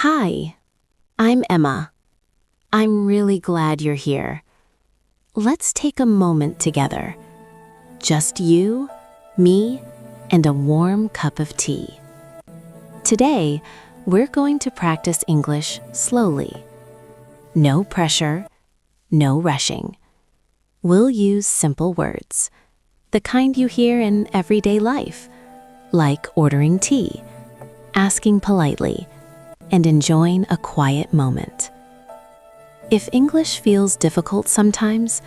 Hi, I'm Emma. I'm really glad you're here. Let's take a moment together. Just you, me, and a warm cup of tea. Today, we're going to practice English slowly. No pressure, no rushing. We'll use simple words, the kind you hear in everyday life, like ordering tea, asking politely, and enjoying a quiet moment. If English feels difficult sometimes,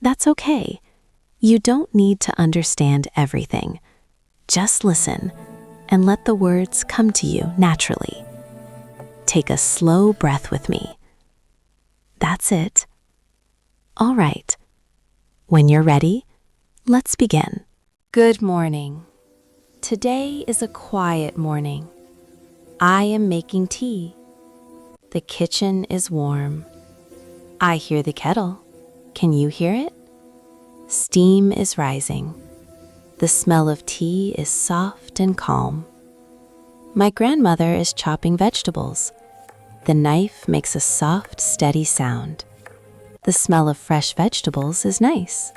that's okay. You don't need to understand everything. Just listen and let the words come to you naturally. Take a slow breath with me. That's it. All right. When you're ready, let's begin. Good morning. Today is a quiet morning. I am making tea. The kitchen is warm. I hear the kettle. Can you hear it? Steam is rising. The smell of tea is soft and calm. My grandmother is chopping vegetables. The knife makes a soft, steady sound. The smell of fresh vegetables is nice.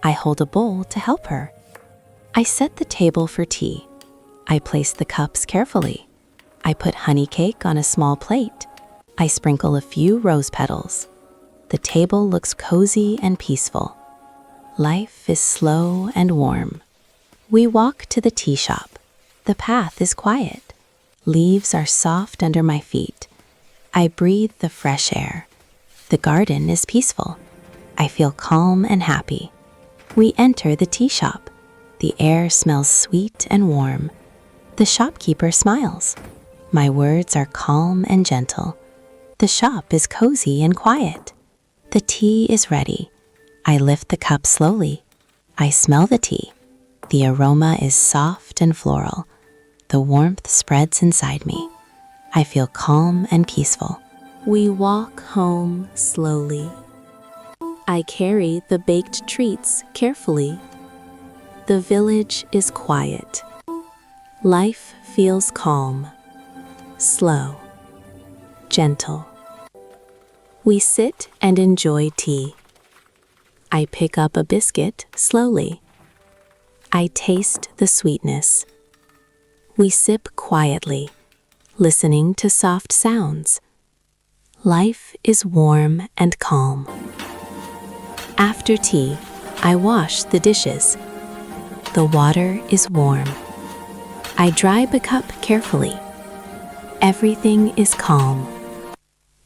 I hold a bowl to help her. I set the table for tea. I place the cups carefully. I put honey cake on a small plate. I sprinkle a few rose petals. The table looks cozy and peaceful. Life is slow and warm. We walk to the tea shop. The path is quiet. Leaves are soft under my feet. I breathe the fresh air. The garden is peaceful. I feel calm and happy. We enter the tea shop. The air smells sweet and warm. The shopkeeper smiles. My words are calm and gentle. The shop is cozy and quiet. The tea is ready. I lift the cup slowly. I smell the tea. The aroma is soft and floral. The warmth spreads inside me. I feel calm and peaceful. We walk home slowly. I carry the baked treats carefully. The village is quiet. Life feels calm. Slow, gentle. We sit and enjoy tea. I pick up a biscuit slowly. I taste the sweetness. We sip quietly, listening to soft sounds. Life is warm and calm. After tea, I wash the dishes. The water is warm. I dry the cup carefully. Everything is calm,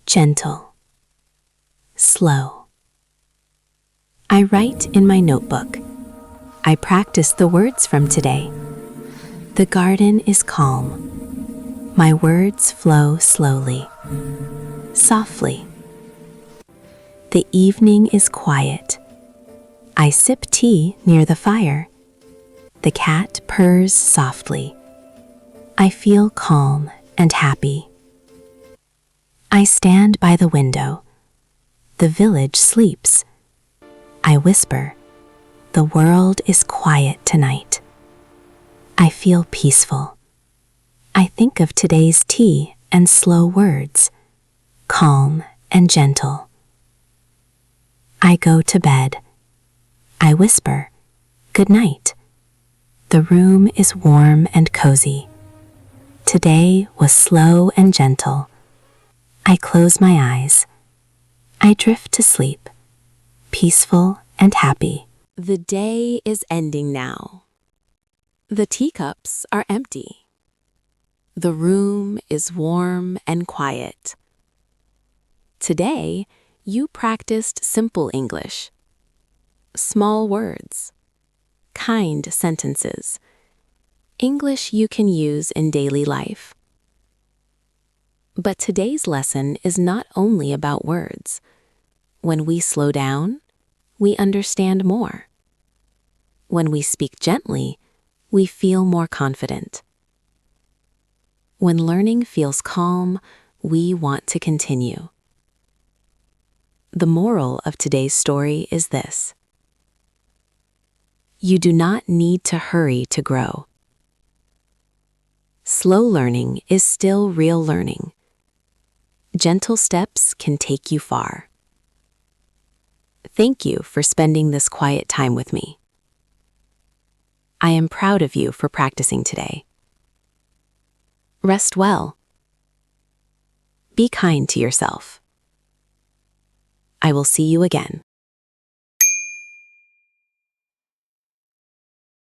gentle, slow. I write in my notebook. I practice the words from today. The garden is calm. My words flow slowly, softly. The evening is quiet. I sip tea near the fire. The cat purrs softly. I feel calm and happy. I stand by the window. The village sleeps. I whisper, the world is quiet tonight. I feel peaceful. I think of today's tea and slow words, calm and gentle. I go to bed. I whisper, good night. The room is warm and cozy. Today was slow and gentle. I close my eyes. I drift to sleep, peaceful and happy. The day is ending now. The teacups are empty. The room is warm and quiet. Today, you practiced simple English. Small words, kind sentences, English you can use in daily life. But today's lesson is not only about words. When we slow down, we understand more. When we speak gently, we feel more confident. When learning feels calm, we want to continue. The moral of today's story is this: you do not need to hurry to grow. Slow learning is still real learning. Gentle steps can take you far. Thank you for spending this quiet time with me. I am proud of you for practicing today. Rest well. Be kind to yourself. I will see you again.